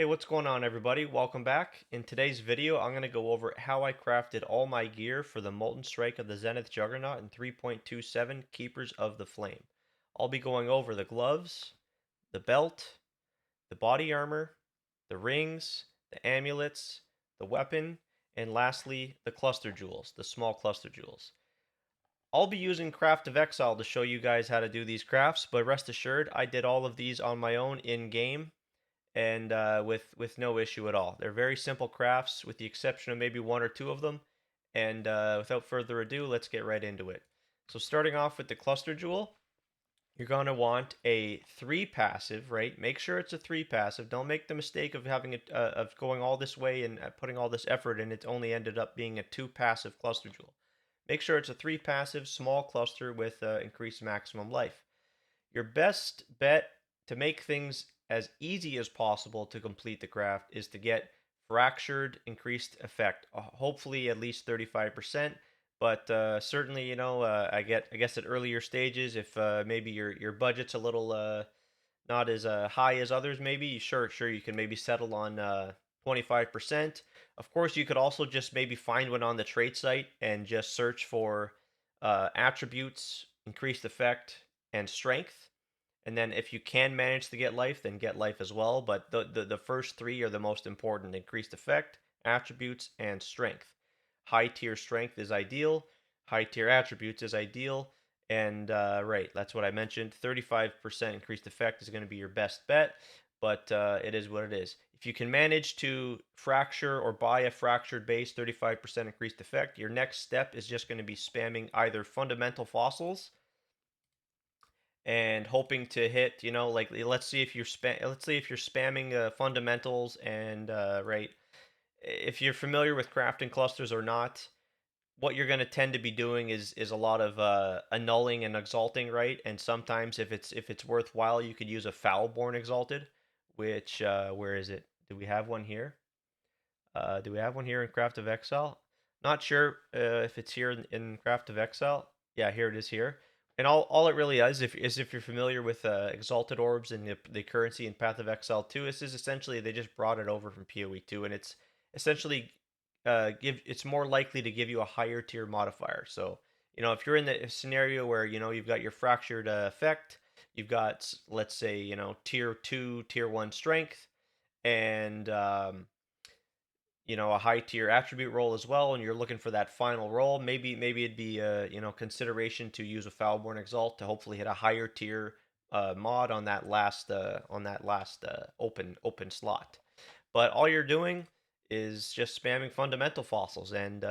Hey, what's going on everybody? Welcome back. In today's video, I'm going to go over how I crafted all my gear for the Molten Strike of the Zenith Juggernaut and 3.27 Keepers of the Flame. I'll be going over the gloves, the belt, the body armor, the rings, the amulets, the weapon, and lastly, the cluster jewels, the small cluster jewels. I'll be using Craft of Exile to show you guys how to do these crafts, but rest assured, I did all of these on my own in-game and with no issue at all. They're very simple crafts, with the exception of maybe one or two of them. And without further ado, let's get right into it. So starting off with the cluster jewel, you're going to want a 3 passive, right? Make sure it's a 3 passive. Don't make the mistake of having it of going all this way and putting all this effort and it only ended up being a 2 passive cluster jewel. Make sure it's a 3 passive small cluster with increased maximum life. Your best bet to make things as easy as possible to complete the craft is to get fractured increased effect, hopefully at least 35%. But certainly, I guess at earlier stages, if maybe your budget's a little not as high as others, maybe sure you can maybe settle on 25%. Of course, you could also just maybe find one on the trade site and just search for attributes, increased effect, and strength. And then if you can manage to get life, then get life as well. But the first three are the most important: increased effect, attributes, and strength. High tier strength is ideal. High tier attributes is ideal. And right, that's what I mentioned. 35% increased effect is going to be your best bet, but it is what it is. If you can manage to fracture or buy a fractured base, 35% increased effect, your next step is just going to be spamming either fundamental fossils and hoping to hit, like let's see if you're spamming fundamentals and right, if you're familiar with crafting clusters or not, what you're going to tend to be doing is a lot of annulling and exalting, right? And sometimes if it's worthwhile, you could use a foul-born exalted, which where is it? Do we have one here? Do we have one here in Craft of Exile? Not sure if it's here in Craft of Exile. Yeah, here it is here. And all it really is if you're familiar with Exalted Orbs and the currency in Path of Exile 2, this is essentially they just brought it over from PoE 2, and it's essentially it's more likely to give you a higher tier modifier. So if you're in the scenario where you've got your fractured effect, you've got, let's say, tier 2, tier 1 strength, and a high tier attribute roll as well, and you're looking for that final roll, maybe it'd be a consideration to use a Foulborn Exalt to hopefully hit a higher tier mod on that last open slot. But all you're doing is just spamming fundamental fossils, and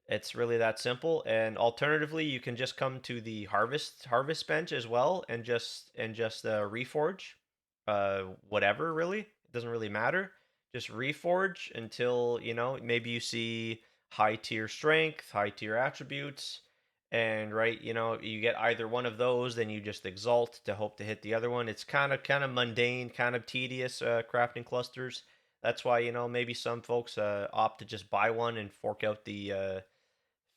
it's really that simple. And alternatively, you can just come to the harvest bench as well, and just reforge, whatever, really. It doesn't really matter. Just reforge until maybe you see high tier strength, high tier attributes, and right, you get either one of those, then you just exalt to hope to hit the other one. It's kind of mundane, kind of tedious crafting clusters. That's why maybe some folks opt to just buy one and fork out the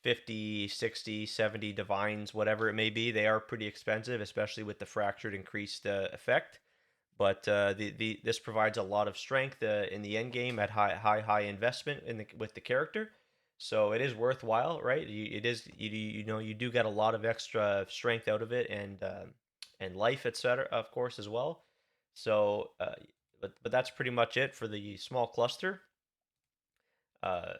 50, 60, 70 divines, whatever it may be. They are pretty expensive, especially with the fractured increased effect. But this provides a lot of strength in the end game at high investment with the character. So it is worthwhile, right? It is you do get a lot of extra strength out of it, and life, etc. Of course as well. So but that's pretty much it for the small cluster. Uh,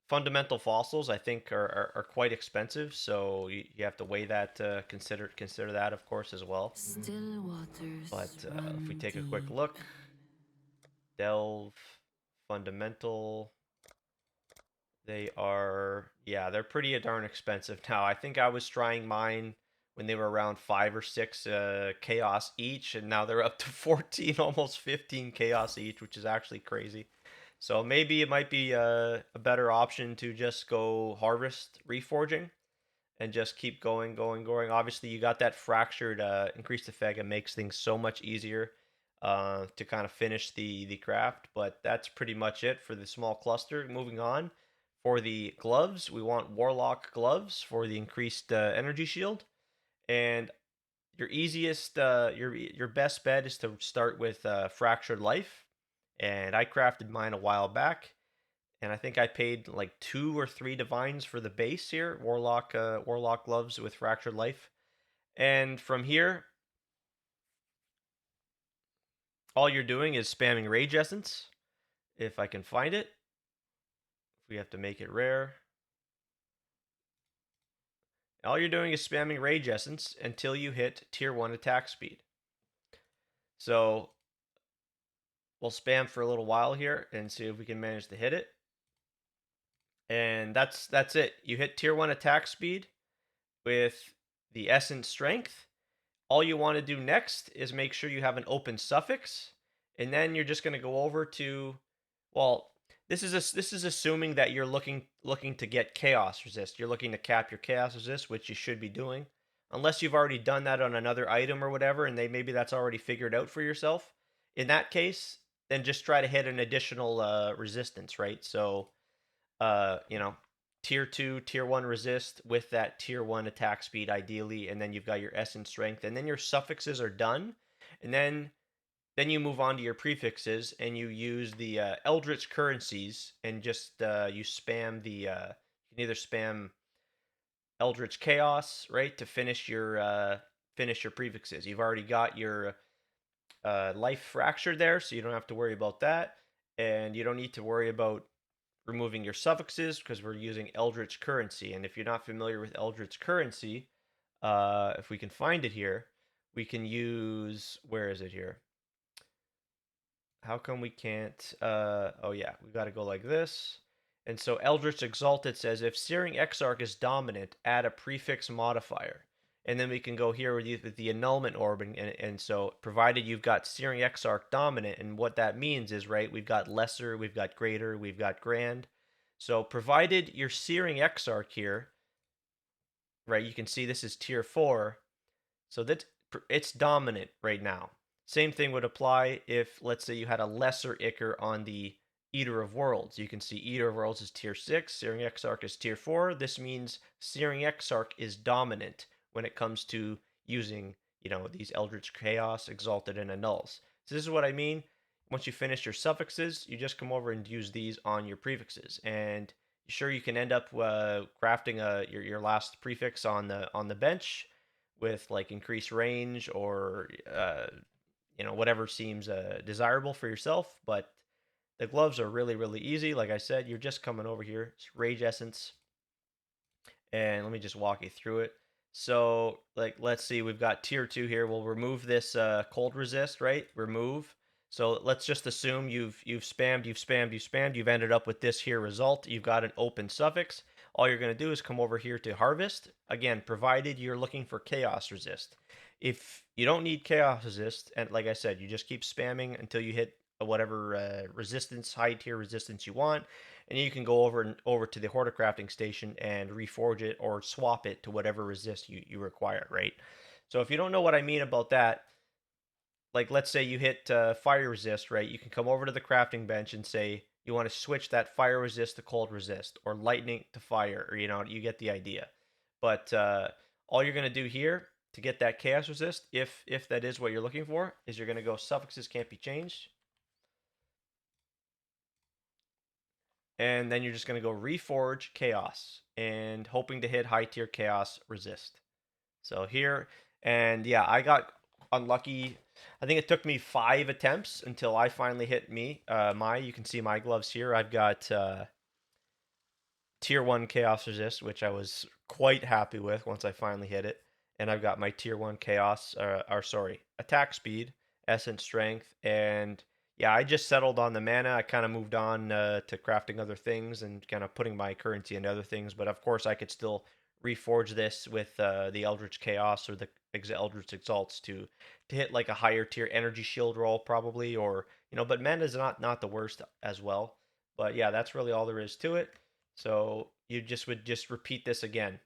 Fundamental fossils, I think, are quite expensive, so you have to weigh that, consider that, of course, as well. Still waters But if we run take a quick deep. look, delve, fundamental, yeah, they're pretty darn expensive now. I think I was trying mine when they were around 5 or 6 chaos each, and now they're up to 14, almost 15 chaos each, which is actually crazy. So maybe it might be a better option to just go harvest reforging and just keep going. Obviously, you got that fractured increased effect. It makes things so much easier to kind of finish the craft. But that's pretty much it for the small cluster. Moving on, for the gloves, we want Warlock gloves for the increased energy shield. And your easiest, your best bet is to start with Fractured Life, and I crafted mine a while back, and I think I paid like 2 or 3 divines for the base here, Warlock gloves with Fractured Life, and from here, all you're doing is spamming Rage Essence, if I can find it. We have to make it rare. All you're doing is spamming Rage Essence until you hit tier 1 attack speed. So we'll spam for a little while here and see if we can manage to hit it. And that's it. You hit tier 1 attack speed with the Essence Strength. All you want to do next is make sure you have an open suffix, and then you're just going to go over to, well, this is assuming that you're looking to get chaos resist. You're looking to cap your chaos resist, which you should be doing, unless you've already done that on another item or whatever, and maybe that's already figured out for yourself. In that case, then just try to hit an additional resistance, right? So, you know, tier 2, tier 1 resist with that tier 1 attack speed ideally, and then you've got your essence strength, and then your suffixes are done, and then you move on to your prefixes, and you use the Eldritch currencies, and just you spam the you can either spam Eldritch Chaos, right, to finish your prefixes. You've already got your life fracture there, so you don't have to worry about that, and you don't need to worry about removing your suffixes because we're using Eldritch currency. And if you're not familiar with Eldritch currency, if we can find it here, we can use, where is it here? How come we can't? Oh yeah, we got to go like this. And so Eldritch Exalted says if Searing Exarch is dominant, add a prefix modifier. And then we can go here with the annulment orb. And so provided you've got Searing Exarch dominant, and what that means is, right, we've got lesser, we've got greater, we've got grand. So provided you're Searing Exarch here, right, you can see this is tier 4. So that's it's dominant right now. Same thing would apply if, let's say, you had a lesser Ichor on the Eater of Worlds. You can see Eater of Worlds is tier 6, Searing Exarch is tier 4. This means Searing Exarch is dominant when it comes to using, these Eldritch Chaos, Exalted, and Annuls. So this is what I mean. Once you finish your suffixes, you just come over and use these on your prefixes. And sure, you can end up crafting your last prefix on the bench with like increased range or whatever seems desirable for yourself. But the gloves are really, really easy. Like I said, you're just coming over here. It's Rage Essence, and let me just walk you through it. So, like, let's see, we've got tier 2 here. We'll remove this cold resist, right? Remove. So let's just assume you've spammed, you've ended up with this here result. You've got an open suffix. All you're going to do is come over here to harvest. Again, provided you're looking for chaos resist. If you don't need chaos resist, and like I said, you just keep spamming until you hit whatever resistance, high tier resistance you want, and you can go over to the Hoarder crafting station and reforge it or swap it to whatever resist you require, right? So if you don't know what I mean about that, like let's say you hit fire resist, right? You can come over to the crafting bench and say you want to switch that fire resist to cold resist or lightning to fire, or you get the idea. But all you're gonna do here to get that chaos resist, if that is what you're looking for, is you're gonna go suffixes can't be changed, and then you're just going to go reforge chaos and hoping to hit high tier chaos resist. So here, and yeah, I got unlucky. I think it took me 5 attempts until I finally hit you can see my gloves here. I've got tier 1 chaos resist, which I was quite happy with once I finally hit it. And I've got my tier 1 chaos, or sorry, attack speed, essence strength, and yeah, I just settled on the mana. I kind of moved on to crafting other things and kind of putting my currency into other things. But of course, I could still reforge this with the Eldritch Chaos or the Eldritch Exalts to hit like a higher tier energy shield roll probably, or but mana is not the worst as well. But yeah, that's really all there is to it. So you would just repeat this again.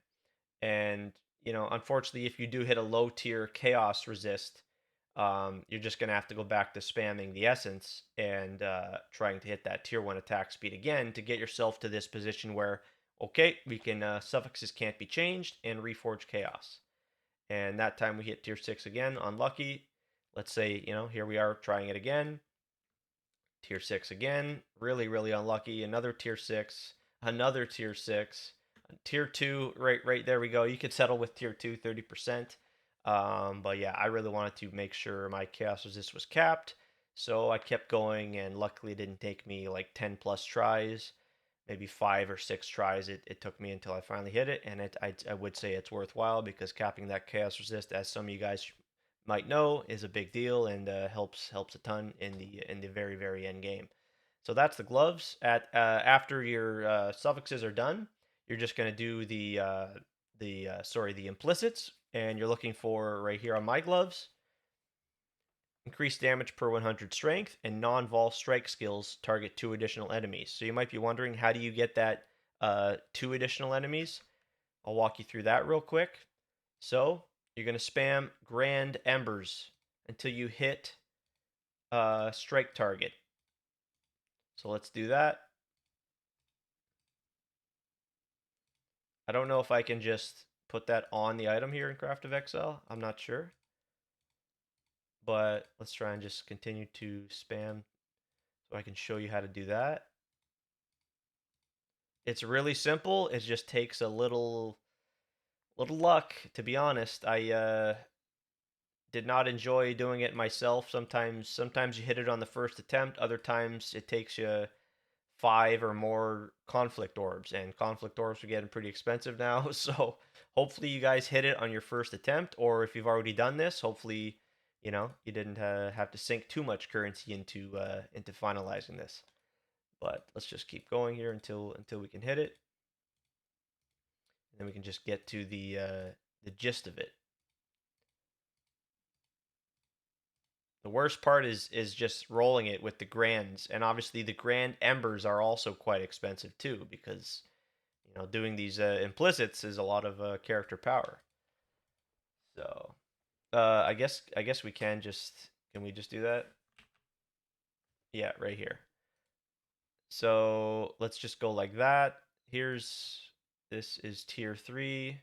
And, unfortunately, if you do hit a low tier chaos resist, you're just going to have to go back to spamming the essence and trying to hit that tier 1 attack speed again to get yourself to this position where, okay, we can, suffixes can't be changed and reforge chaos. and that time we hit tier 6 again, unlucky. Let's say, here we are trying it again. Tier 6 again, really, really unlucky. Another tier 6, another tier 6, tier 2, right there we go. You could settle with tier 2, 30%. But yeah, I really wanted to make sure my chaos resist was capped. So I kept going, and luckily it didn't take me like 10 plus tries, maybe 5 or 6 tries. It took me until I finally hit it, and I would say it's worthwhile because capping that chaos resist, as some of you guys might know, is a big deal and helps a ton in the very very end game. So that's the gloves. At After your suffixes are done, you're just gonna do the implicits, and you're looking for right here on my gloves. Increased damage per 100 strength, and non-vol strike skills target 2 additional enemies. So you might be wondering, how do you get that 2 additional enemies? I'll walk you through that real quick. So you're going to spam Grand Embers until you hit strike target. So let's do that. I don't know if I can just put that on the item here in Craft of Exile. I'm not sure. But let's try and just continue to spam so I can show you how to do that. It's really simple. It just takes a little luck, to be honest. I did not enjoy doing it myself. Sometimes you hit it on the first attempt. Other times it takes you 5 or more conflict orbs, and conflict orbs are getting pretty expensive now. So hopefully you guys hit it on your first attempt, or if you've already done this, hopefully you didn't have to sink too much currency into finalizing this. But let's just keep going here until we can hit it, and then we can just get to the gist of it. The worst part is just rolling it with the grands, and obviously the grand embers are also quite expensive too, because doing these implicits is a lot of character power. So I guess we can we just do that? Yeah, right here. So let's just go like that. This is tier 3.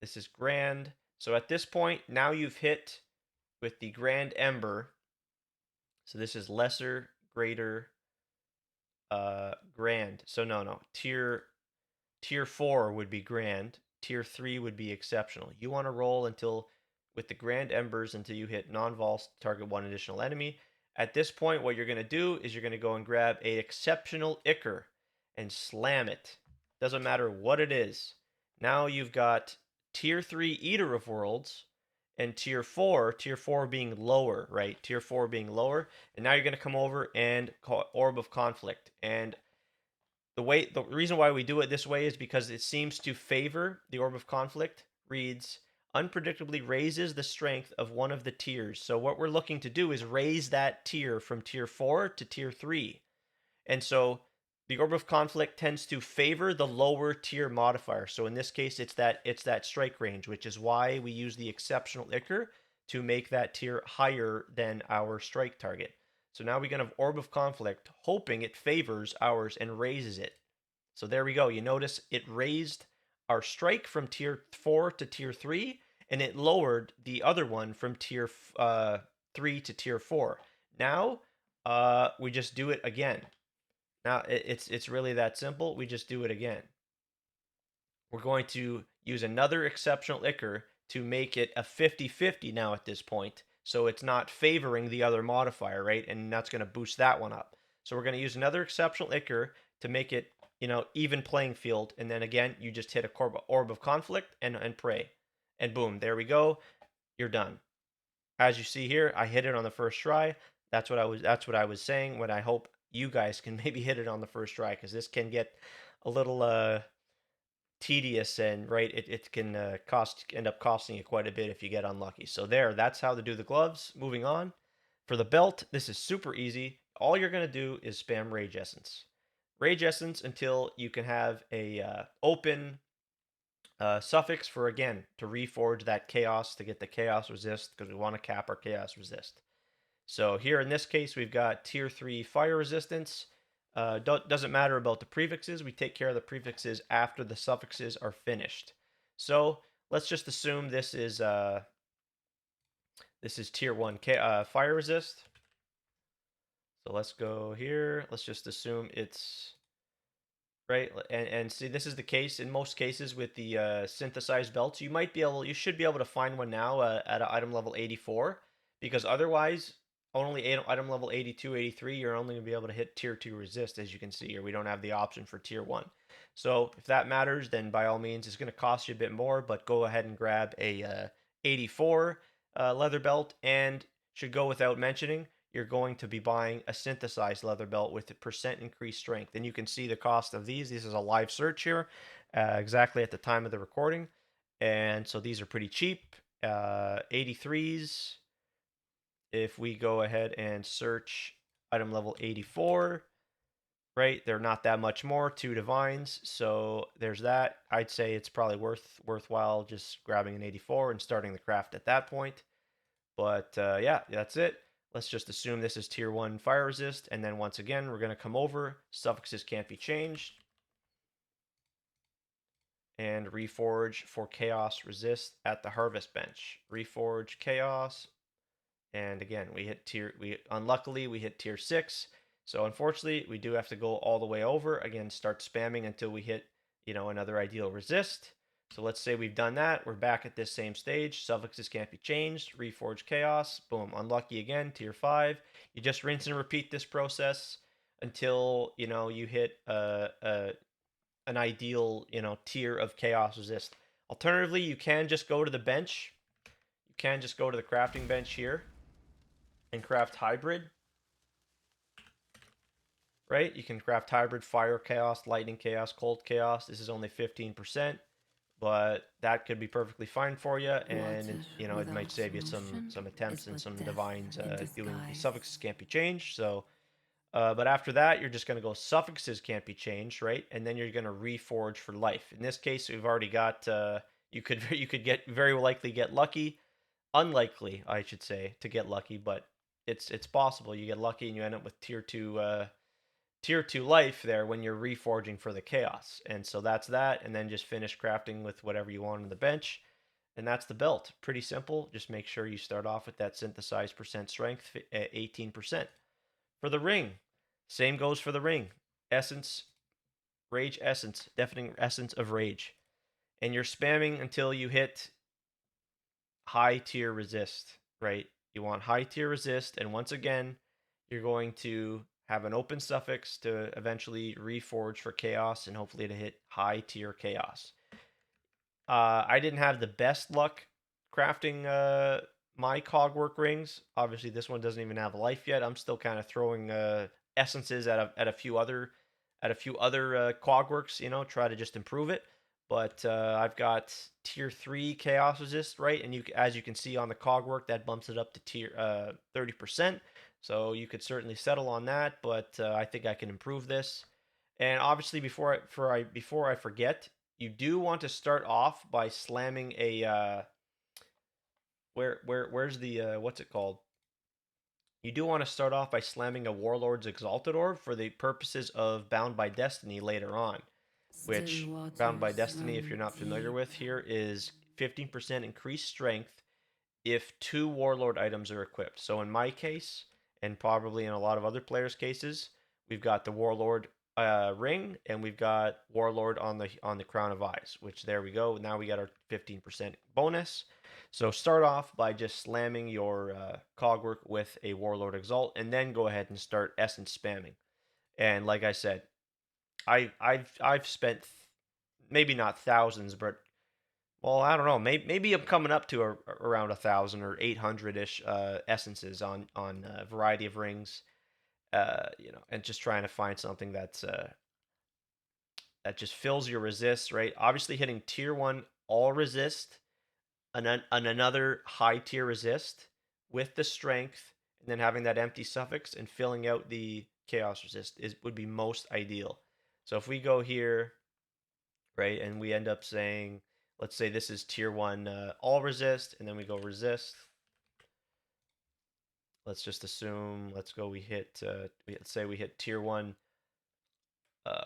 This is grand. So at this point, now you've hit with the grand ember. So this is lesser, greater, grand. So no. Tier 4 would be grand. Tier 3 would be exceptional. You want to roll until with the grand embers until you hit non-vol, target 1 additional enemy. At this point, what you're going to do is you're going to go and grab a exceptional Ichor and slam it. Doesn't matter what it is. Now you've got tier 3 Eater of Worlds and tier 4 being lower, right? Tier 4 being lower. And now you're going to come over and call Orb of Conflict. And the reason why we do it this way is because it seems to favor the Orb of Conflict. Reads, unpredictably raises the strength of one of the tiers. So what we're looking to do is raise that tier from tier 4 to tier 3. And so the Orb of Conflict tends to favor the lower tier modifier. So in this case, it's that strike range, which is why we use the exceptional Ichor to make that tier higher than our strike target. So now we can have Orb of Conflict, hoping it favors ours and raises it. So there we go. You notice it raised our strike from tier 4 to tier 3, and it lowered the other one from tier 3 to tier 4. Now we just do it again. Now it's really that simple. We just do it again. We're going to use another exceptional Ichor to make it a 50-50 now at this point. So it's not favoring the other modifier, right? And that's going to boost that one up. So we're going to use another exceptional Ichor to make it, even playing field. And then again, you just hit a Orb of Conflict and pray. And boom, there we go. You're done. As you see here, I hit it on the first try. That's what I was saying when I hope you guys can maybe hit it on the first try, because this can get a little tedious, and right, it can end up costing you quite a bit if you get unlucky. So that's how to do the gloves. Moving on. For the belt, this is super easy. All you're going to do is spam Rage Essence. Rage Essence until you can have a open suffix for, again, to reforge that chaos, to get the chaos resist, because we want to cap our chaos resist. So here in this case, we've got tier 3 fire resistance. Doesn't matter about the prefixes. We take care of the prefixes after the suffixes are finished. So let's just assume this is tier 1 fire resist. So let's go here. Let's just assume it's right. And see, this is the case in most cases with the synthesized belts. You should be able to find one now at item level 84, because otherwise, only item level 82, 83, you're only gonna be able to hit tier 2 resist, as you can see, or we don't have the option for tier 1. So if that matters, then by all means, it's gonna cost you a bit more, but go ahead and grab a 84 leather belt, and should go without mentioning, you're going to be buying a synthesized leather belt with a percent increased strength. And you can see the cost of these. This is a live search here, exactly at the time of the recording. And so these are pretty cheap. 83s. If we go ahead and search item level 84, right? They're not that much more, 2 divines. So there's that. I'd say it's probably worthwhile just grabbing an 84 and starting the craft at that point. But yeah, that's it. Let's just assume this is tier 1 fire resist. And then once again, we're going to come over. Suffixes can't be changed. And reforge for chaos resist at the harvest bench. Reforge chaos. And again, unluckily we hit tier 6. So unfortunately, we do have to go all the way over. Again, start spamming until we hit, another ideal resist. So let's say we've done that. We're back at this same stage. Suffixes can't be changed. Reforge chaos. Boom. Unlucky again. Tier 5. You just rinse and repeat this process until, you hit an ideal, tier of chaos resist. Alternatively, you can just go to the bench. You can just go to the crafting bench here and craft hybrid. Right? You can craft hybrid, fire chaos, lightning chaos, cold chaos. This is only 15%, but that could be perfectly fine for you, and Water it might without save you motion some is attempts and but some death divines in doing the disguise. suffixes can't be changed. So, but after that, you're just gonna go suffixes can't be changed, right? And then you're gonna reforge for life. In this case, we've already got. You could you could get very likely get lucky, unlikely, I should say, to get lucky, but it's possible you get lucky and you end up with tier 2 life there when you're reforging for the chaos. And so that's that, and then just finish crafting with whatever you want on the bench. And that's the belt. Pretty simple. Just make sure you start off with that synthesized percent strength at 18%. For the ring, same goes for the ring. Essence, rage essence, deafening essence of rage. And you're spamming until you hit high tier resist, right? You want high tier resist, and once again, you're going to have an open suffix to eventually reforge for chaos and hopefully to hit high tier chaos. I didn't have the best luck crafting my Cogwork rings. Obviously, this one doesn't even have life yet. I'm still kind of throwing essences at a few other Cogworks, try to just improve it. But I've got tier 3 chaos resist, right? And as you can see on the Cogwork, that bumps it up to tier 30%. So you could certainly settle on that, but I think I can improve this. And obviously, before I forget, you do want to start off by slamming a where's the what's it called? You do want to start off by slamming a Warlord's Exalted Orb for the purposes of Bound by Destiny later on, Still which Bound by waters Destiny, if you're run not familiar deep. with here, is 15% increased strength if 2 Warlord items are equipped. So in my case, and probably in a lot of other players' cases, we've got the Warlord ring, and we've got Warlord on the Crown of Eyes. Which there we go. Now we got our 15% bonus. So start off by just slamming your Cogwork with a Warlord Exalt, and then go ahead and start essence spamming. And like I said, I've spent maybe not thousands, but well, I don't know. Maybe I'm coming up to around 1,000 or 800 ish essences on a variety of rings, and just trying to find something that just fills your resists, right? Obviously, hitting tier 1 all resist and another high tier resist with the strength, and then having that empty suffix and filling out the chaos resist would be most ideal. So if we go here, right, and we end up saying, let's say this is tier 1 all resist, and then we go resist. Let's just assume, let's go, let's say we hit tier 1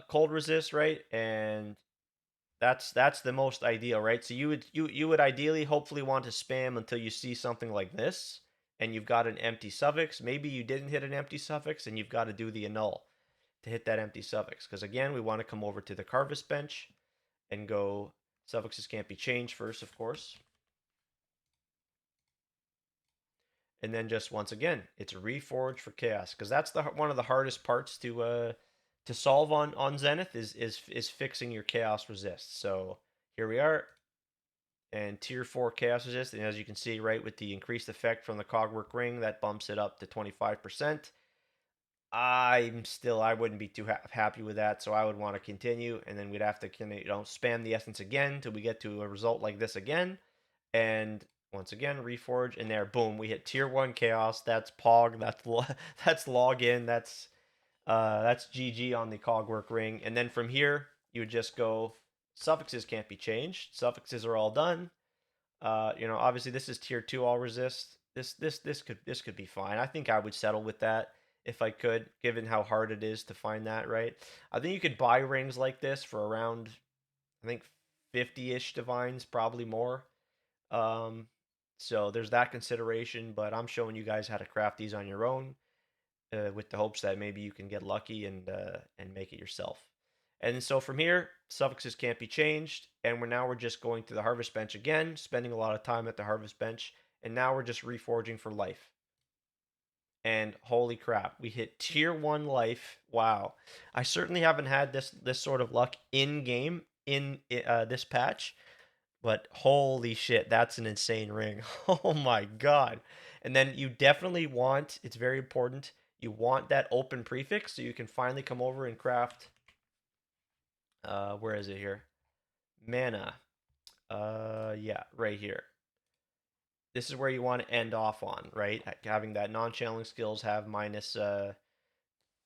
cold resist, right? And That's the most ideal, right? So you would ideally hopefully want to spam until you see something like this and you've got an empty suffix. Maybe you didn't hit an empty suffix and you've got to do the annul to hit that empty suffix. Because again, we want to come over to the Carvus bench and go suffixes can't be changed first, of course. And then just once again, it's reforge for chaos because that's the one of the hardest parts to solve on Zenith is fixing your chaos resist. So here we are, and tier 4 chaos resist, and as you can see, right, with the increased effect from the Cogwork Ring, that bumps it up to 25%. I wouldn't be too happy with that, so I would want to continue, and then we'd have to spam the essence again until we get to a result like this again, and once again reforge, and there, boom, we hit tier 1 chaos. That's Pog, that's login, that's GG on the Cogwork Ring, and then from here you would just go suffixes can't be changed. Suffixes are all done. Obviously this is tier 2 all resist. This could be fine. I think I would settle with that if I could, given how hard it is to find that, right? I think you could buy rings like this for around, I think, 50-ish divines, probably more. Um, so there's that consideration, but I'm showing you guys how to craft these on your own, with the hopes that maybe you can get lucky and make it yourself. And so from here, suffixes can't be changed, and we're just going to the harvest bench again, spending a lot of time at the harvest bench, and now we're just reforging for life. And holy crap, we hit tier 1 life. Wow. I certainly haven't had this sort of luck in game in this patch, but holy shit, that's an insane ring. Oh my god. And then you definitely want, it's very important, you want that open prefix so you can finally come over and craft, where is it here? Mana. Yeah, right here. This is where you want to end off on, right? Having that non-channeling skills have minus,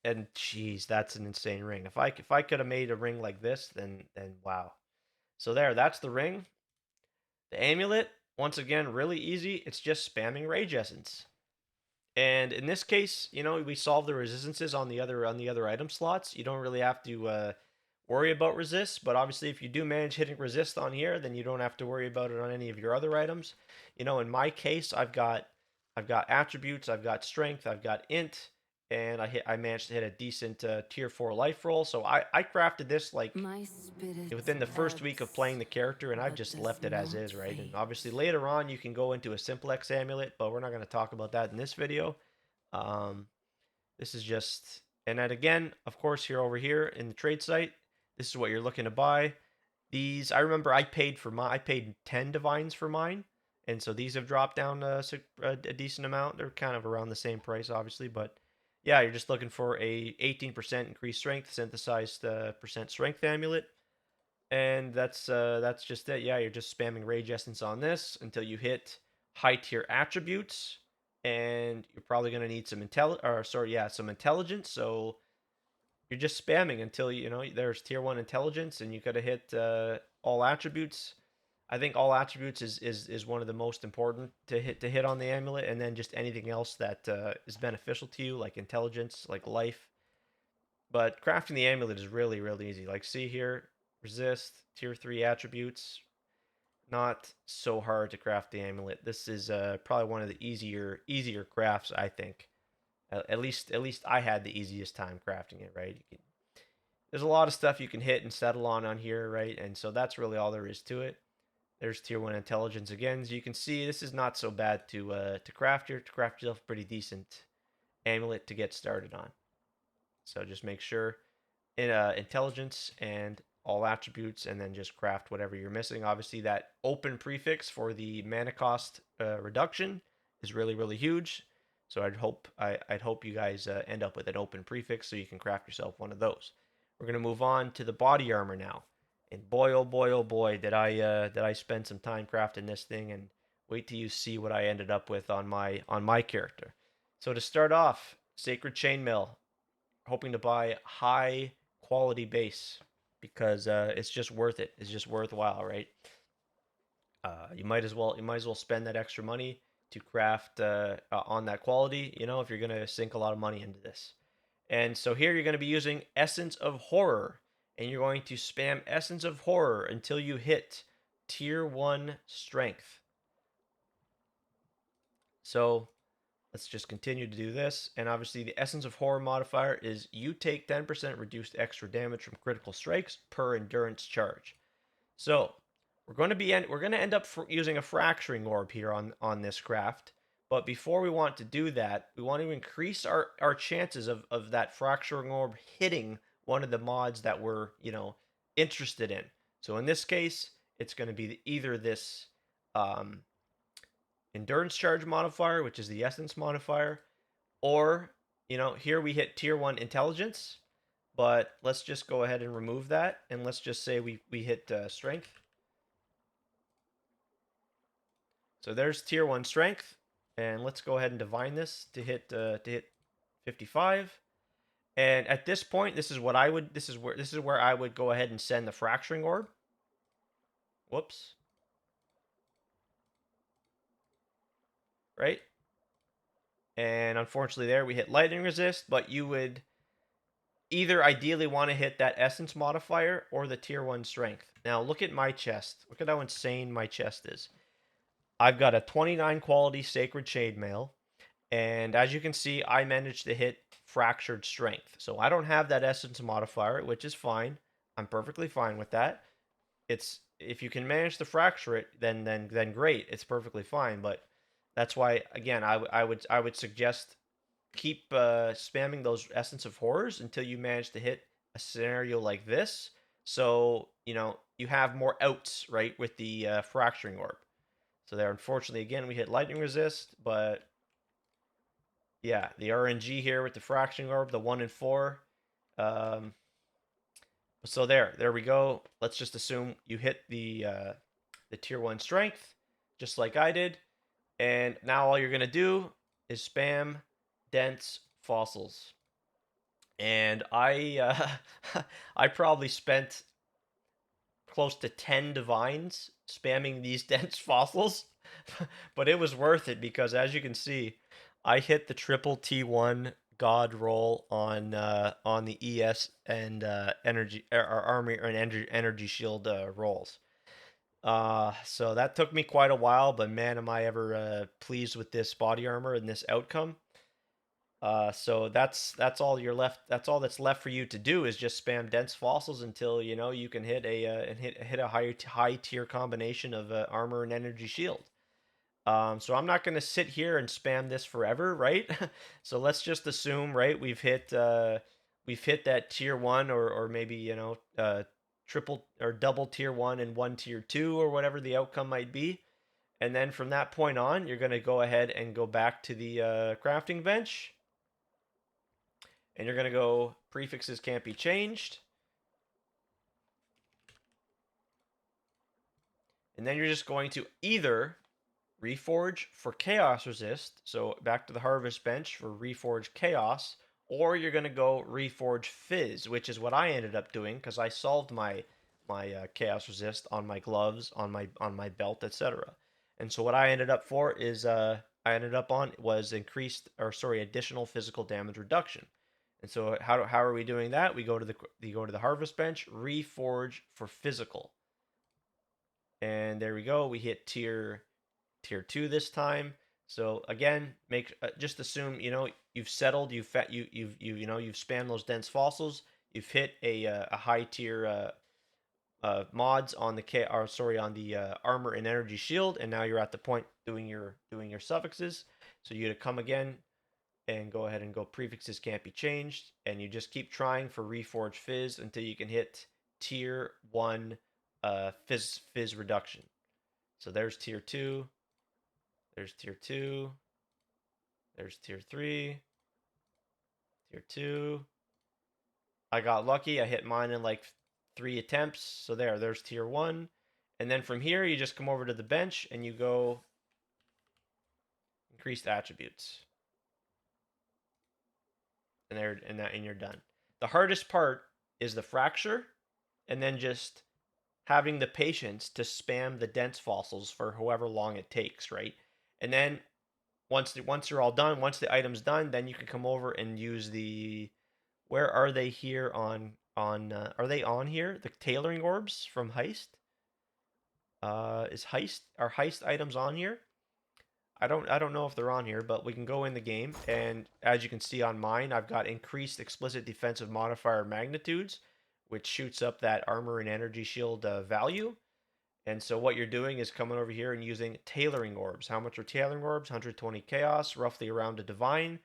and geez, that's an insane ring. If I could have made a ring like this, then wow. So that's the ring. The amulet, once again, really easy. It's just spamming Rage Essence. And in this case, we solve the resistances on the other item slots. You don't really have to worry about resist, but obviously if you do manage hitting resist on here, then you don't have to worry about it on any of your other items. In my case, I've got attributes, I've got strength, I've got int, and I managed to hit a decent tier 4 life roll. So I crafted this like My spirit within the first week of ebbs, playing the character, and I've but just does left it as not is, right? And fade. obviously later on you can go into a simplex amulet, but we're not going to talk about that in this video. Um, this is just, and then again, of course, here over here in the trade site, this is what you're looking to buy. These, I remember I paid 10 divines for mine, and so these have dropped down a decent amount. They're kind of around the same price, obviously, but yeah, you're just looking for a 18% increased strength, synthesized percent strength amulet, and that's just it. Yeah, you're just spamming Rage Essence on this until you hit high tier attributes, and you're probably gonna need some intelligence. So you're just spamming until there's tier 1 intelligence, and you gotta hit all attributes. I think all attributes is one of the most important to hit on the amulet, and then just anything else that is beneficial to you, like intelligence, like life. But crafting the amulet is really, really easy. Like, see here, resist, tier 3 attributes. Not so hard to craft the amulet. This is probably one of the easier crafts, I think. At least I had the easiest time crafting it, right? There's a lot of stuff you can hit and settle on here, right? And so that's really all there is to it. There's tier 1 intelligence again. As you can see, this is not so bad to craft here. To craft yourself a pretty decent amulet to get started on. So just make sure in intelligence and all attributes, and then just craft whatever you're missing. Obviously, that open prefix for the mana cost reduction is really, really huge. So I'd hope you guys end up with an open prefix so you can craft yourself one of those. We're gonna move on to the body armor now, and boy oh boy oh boy did I spend some time crafting this thing, and wait till you see what I ended up with on my character. So to start off, Sacred Chainmail, hoping to buy high quality base because it's just worth it. It's just worthwhile, right? You might as well spend that extra money to craft on that quality. If you're gonna sink a lot of money into this. And so here you're going to be using Essence of Horror. and you're going to spam Essence of Horror until you hit tier 1 strength. So let's just continue to do this. And obviously the Essence of Horror modifier is you take 10% reduced extra damage from critical strikes per endurance charge. So we're going to end up using a fracturing orb here on this craft. But before we want to do that, we want to increase our chances of that fracturing orb hitting one of the mods that we're, interested in. So in this case, it's going to be either this um, endurance charge modifier, which is the essence modifier, or, here we hit tier 1 intelligence, but let's just go ahead and remove that, and let's just say we hit strength. So there's tier 1 strength, and let's go ahead and divine this to hit 55. And at this point, this is where I would go ahead and send the fracturing orb. Whoops. Right? And unfortunately there we hit lightning resist, but you would either ideally want to hit that essence modifier or the tier 1 strength. Now look at my chest. Look at how insane my chest is. I've got a 29 quality sacred chainmail, and as you can see, I managed to hit fractured strength. So I don't have that essence modifier, which is fine. I'm perfectly fine with that. It's if you can manage to fracture it, then great. It's perfectly fine. But that's why again, I would suggest keep spamming those essence of horrors until you manage to hit a scenario like this. So you have more outs, right, with the fracturing orb. So there, unfortunately, again, we hit lightning resist, but yeah, the RNG here with the fracturing orb, the 1 and 4. Um, so there we go. Let's just assume you hit the tier 1 strength, just like I did. And now all you're gonna do is spam dense fossils. And I probably spent close to 10 divines spamming these dense fossils, but it was worth it because as you can see, I hit the triple T1 god roll on the ES and energy or armor and energy shield rolls. So that took me quite a while, but man, am I ever pleased with this body armor and this outcome. So that's all you're left. That's all that's left for you to do is just spam dense fossils until you can hit a and hit a high tier combination of armor and energy shield. So I'm not gonna sit here and spam this forever, right? So let's just assume, right, we've hit that tier 1 or maybe triple or double tier 1 and one tier 2 or whatever the outcome might be. And then from that point on, you're gonna go ahead and go back to the crafting bench and you're going to go prefixes can't be changed. And then you're just going to either reforge for chaos resist, so back to the harvest bench for reforge chaos, or you're going to go reforge fizz, which is what I ended up doing because I solved my chaos resist on my gloves, on my belt, etc. And so what I ended up for is I ended up on was additional physical damage reduction. And so how are we doing that? We go to the harvest bench, reforge for physical. And there we go. We hit tier 2 this time. So again, just assume you've settled, you've spammed those dense fossils, you've hit a high tier mods on the armor and energy shield, and now you're at the point doing your suffixes. So you to come again and go ahead and go prefixes can't be changed, and you just keep trying for reforge fizz until you can hit tier 1 fizz reduction. So there's tier 2, there's tier 2, there's tier 3, tier 2. I got lucky, I hit mine in like 3 attempts. So there's tier 1. And then from here you just come over to the bench and you go increased attributes. And you're done. The hardest part is the fracture, and then just having the patience to spam the dense fossils for however long it takes, right? And then once you're all done, once the item's done, then you can come over and use the where are they here on on are they on here? The tailoring orbs from Heist? Is Heist items on here? I don't know if they're on here, but we can go in the game, and as you can see on mine, I've got increased explicit defensive modifier magnitudes, which shoots up that armor and energy shield value. And so what you're doing is coming over here and using tailoring orbs. How much are tailoring orbs? 120 chaos, roughly around a divine.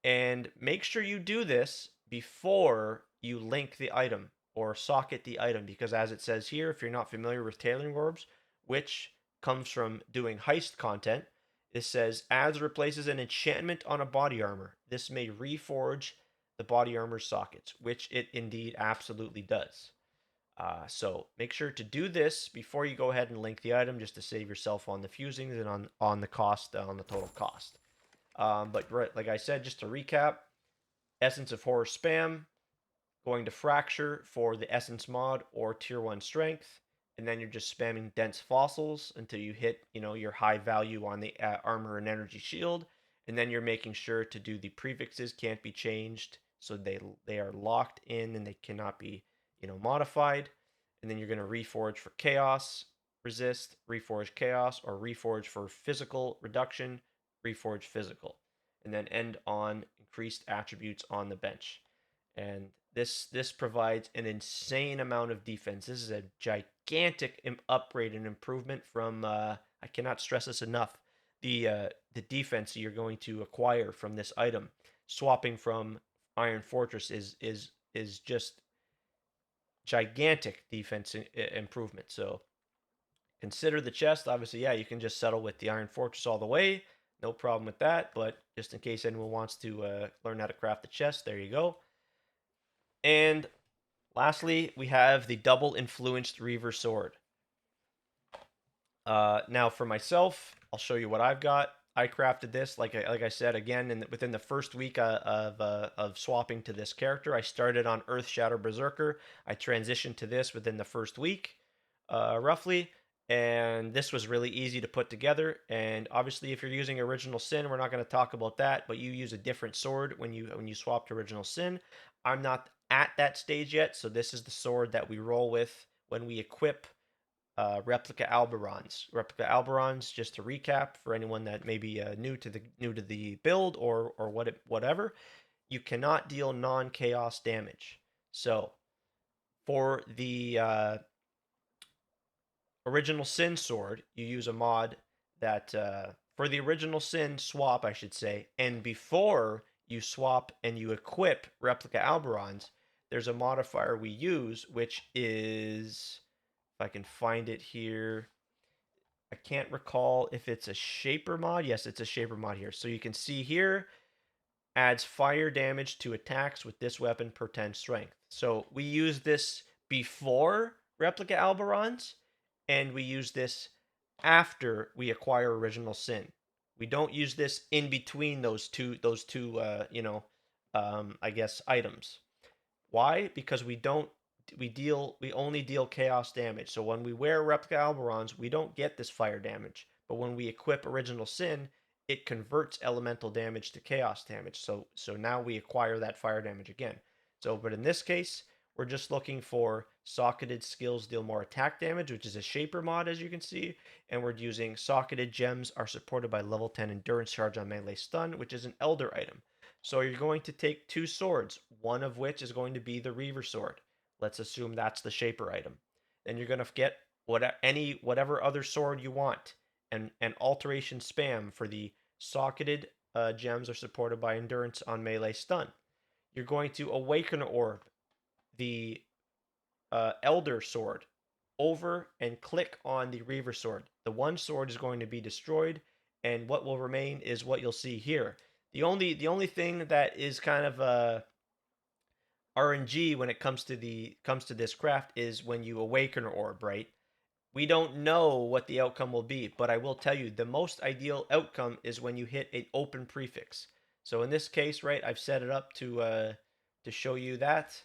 And make sure you do this before you link the item or socket the item, because as it says here, if you're not familiar with tailoring orbs, which comes from doing heist content, it says adds or replaces an enchantment on a body armor. This may reforge the body armor sockets, which it indeed absolutely does. So make sure to do this before you go ahead and link the item, just to save yourself on the fusings and on the cost, on the total cost. But right, like I said, just to recap, Essence of Horror spam, going to Fracture for the Essence mod or Tier 1 Strength, and then you're just spamming Dense Fossils until you hit, your high value on the Armor and Energy Shield, and then you're making sure to do the prefixes can't be changed, so they are locked in and they cannot be, modified, and then you're going to Reforge for Chaos, Resist, Reforge Chaos, or Reforge for Physical Reduction, Reforge Physical, and then end on increased attributes on the bench. And this provides an insane amount of defense. This is a gigantic upgrade and improvement from. I cannot stress this enough. The defense you're going to acquire from this item, swapping from Iron Fortress, is just gigantic defense improvement. So consider the chest. Obviously, yeah, you can just settle with the Iron Fortress all the way. No problem with that. But just in case anyone wants to learn how to craft the chest, there you go. And lastly, we have the double influenced Reaver sword. Now for myself, I'll show you what I've got. I crafted this, like I said again, within the first week of swapping to this character. I started on Earth Shadow Berserker. I transitioned to this within the first week, roughly, and this was really easy to put together. And obviously, if you're using Original Sin, we're not going to talk about that, but you use a different sword when you swap to Original Sin. I'm not at that stage yet, so this is the sword that we roll with when we equip replica Alberons. Replica Alberons, just to recap for anyone that may be new to the build or whatever, you cannot deal non-chaos damage. So for the original Sin sword, you use a mod that for the original Sin swap, I should say, and before you swap and you equip replica Alberons, there's a modifier we use, which is, if I can find it here, I can't recall if it's a shaper mod. Yes, it's a shaper mod here. So you can see here, adds fire damage to attacks with this weapon per 10 strength. So we use this before replica Alberons, and we use this after we acquire original sin. We don't use this in between those two I guess items. Why? Because we only deal chaos damage. So when we wear replica Alberons, we don't get this fire damage. But when we equip original sin, it converts elemental damage to chaos damage. So now we acquire that fire damage again. So but in this case, we're just looking for socketed skills deal more attack damage, which is a shaper mod, as you can see, and we're using socketed gems are supported by level 10 endurance charge on melee stun, which is an elder item. So you're going to take two swords, one of which is going to be the Reaver sword. Let's assume that's the shaper item. Then you're going to get whatever other sword you want, and alteration spam for the socketed gems are supported by endurance on melee stun. You're going to awaken orb the elder sword over and click on the Reaver sword. The one sword is going to be destroyed, and what will remain is what you'll see here. The only thing that is kind of RNG when it comes to this craft is when you awaken orb, right? We don't know what the outcome will be, but I will tell you the most ideal outcome is when you hit an open prefix. So in this case, right, I've set it up to show you that.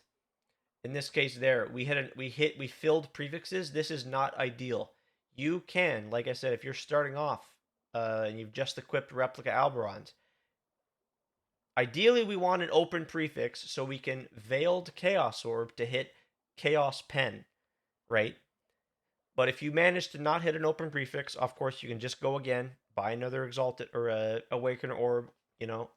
In this case, there we filled prefixes. This is not ideal. You can, like I said, if you're starting off and you've just equipped replica Alberons, Ideally, we want an open prefix so we can Veiled Chaos Orb to hit Chaos Pen, right? But if you manage to not hit an open prefix, of course, you can just go again, buy another Exalted or a Awaken Orb,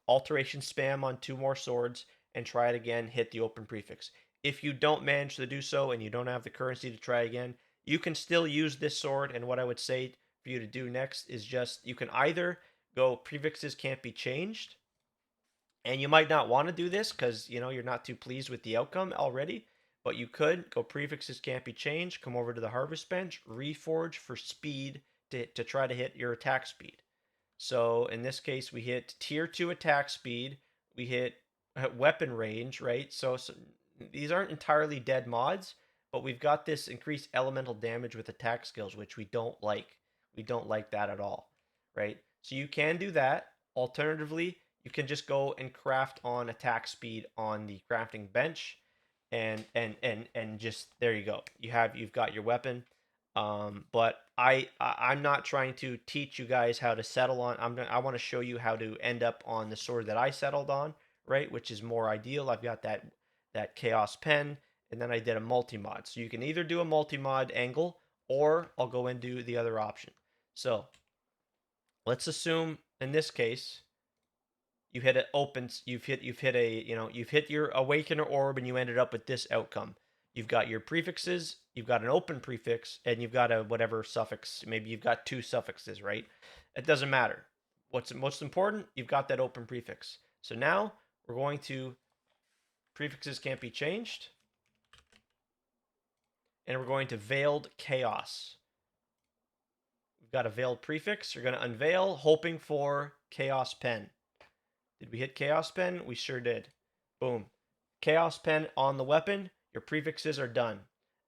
Alteration spam on 2 more swords, and try it again, hit the open prefix. If you don't manage to do so and you don't have the currency to try again, you can still use this sword, and what I would say for you to do next is just, you can either go prefixes can't be changed, and you might not want to do this because, you're not too pleased with the outcome already, but you could go prefixes can't be changed, come over to the harvest bench, reforge for speed to try to hit your attack speed. So in this case, we hit tier 2 attack speed, we hit weapon range, right? So these aren't entirely dead mods, but we've got this increased elemental damage with attack skills, which we don't like. We don't like that at all, right? So you can do that. Alternatively, you can just go and craft on attack speed on the crafting bench, and just there you go. You've got your weapon. But I'm not trying to teach you guys how to settle on. I want to show you how to end up on the sword that I settled on, right? Which is more ideal. I've got that chaos pen, and then I did a multi-mod. So you can either do a multi-mod angle, or I'll go and do the other option. So let's assume in this case you hit it opens you've hit your awakener orb and you ended up with this outcome. You've got your prefixes, you've got an open prefix, and you've got a whatever suffix. Maybe you've got 2 suffixes, right? It doesn't matter. What's most important, you've got that open prefix. So now we're going to prefixes can't be changed, and we're going to Veiled Chaos. We've got a veiled prefix. You're going to unveil, hoping for Chaos Pen. Did we hit Chaos Pen? We sure did. Boom. Chaos Pen on the weapon. Your prefixes are done.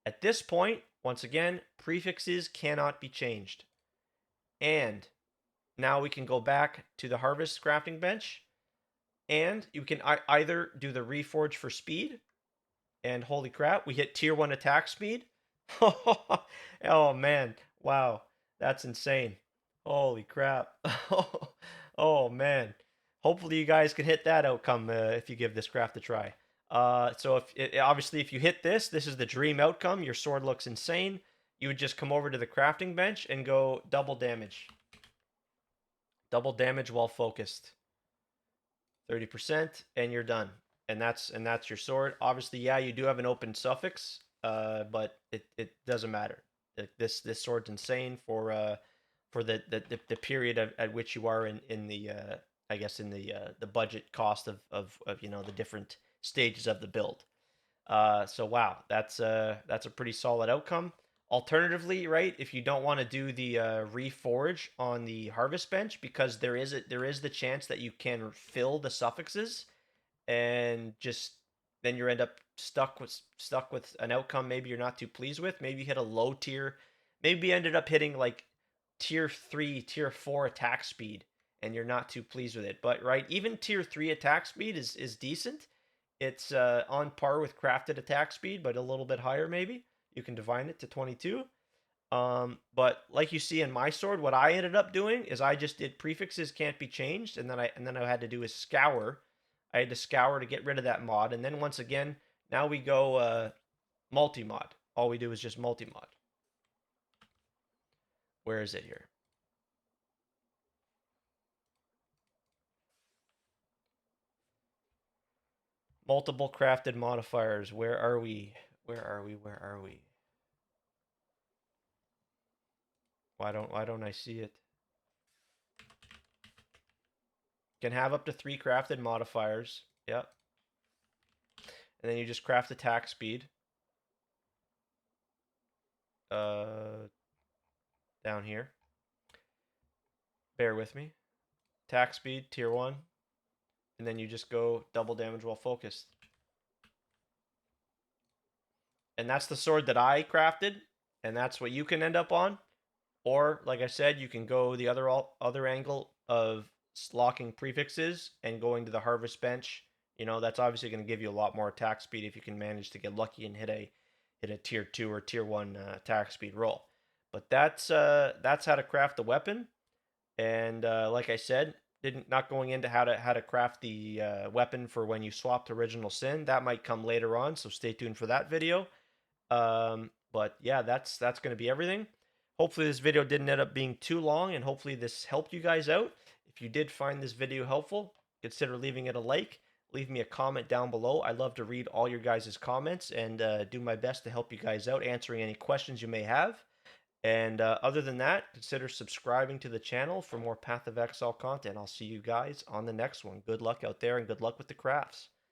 At this point, once again, prefixes cannot be changed. And now we can go back to the harvest crafting bench, and you can either do the reforge for speed, and holy crap, we hit tier 1 attack speed. Oh man, wow, that's insane. Holy crap. Oh man. Hopefully you guys can hit that outcome if you give this craft a try. So obviously if you hit this is the dream outcome. Your sword looks insane. You would just come over to the crafting bench and go double damage. Double damage while focused. 30%, and you're done. And that's your sword. Obviously, yeah, you do have an open suffix, but it doesn't matter. This sword's insane for the period at which you are in the I guess in the budget cost of the different stages of the build. So wow, that's a pretty solid outcome. Alternatively, right, if you don't want to do the reforge on the harvest bench, because there is the chance that you can fill the suffixes, and just then you end up stuck with an outcome maybe you're not too pleased with. Maybe you hit a low tier, maybe you ended up hitting like tier 3, tier 4 attack speed, and you're not too pleased with it. But right, even tier 3 attack speed is decent. It's on par with crafted attack speed, but a little bit higher maybe. You can divine it to 22. But like you see in my sword, what I ended up doing is I just did prefixes can't be changed, and then I had to do is scour. I had to scour to get rid of that mod, and then once again, now we go multi-mod. All we do is just multi-mod. Where is it here? Multiple crafted modifiers. Where are we? Where are we? Where are we? Why don't I see it? Can have up to 3 crafted modifiers. Yep. And then you just craft attack speed. Down here. Bear with me. Attack speed, tier 1. And then you just go double damage while focused. And that's the sword that I crafted, and that's what you can end up on. Or, like I said, you can go the other angle of locking prefixes and going to the harvest bench. That's obviously going to give you a lot more attack speed if you can manage to get lucky and hit a tier 2 or tier 1 attack speed roll. But that's how to craft the weapon. And like I said, didn't not going into how to craft the weapon for when you swap to original sin. That might come later on, so stay tuned for that video. But yeah, that's going to be everything. Hopefully this video didn't end up being too long, and hopefully this helped you guys out. If you did find this video helpful, consider leaving it a like. Leave me a comment down below. I love to read all your guys' comments and do my best to help you guys out, answering any questions you may have. And other than that, consider subscribing to the channel for more Path of Exile content. I'll see you guys on the next one. Good luck out there and good luck with the crafts.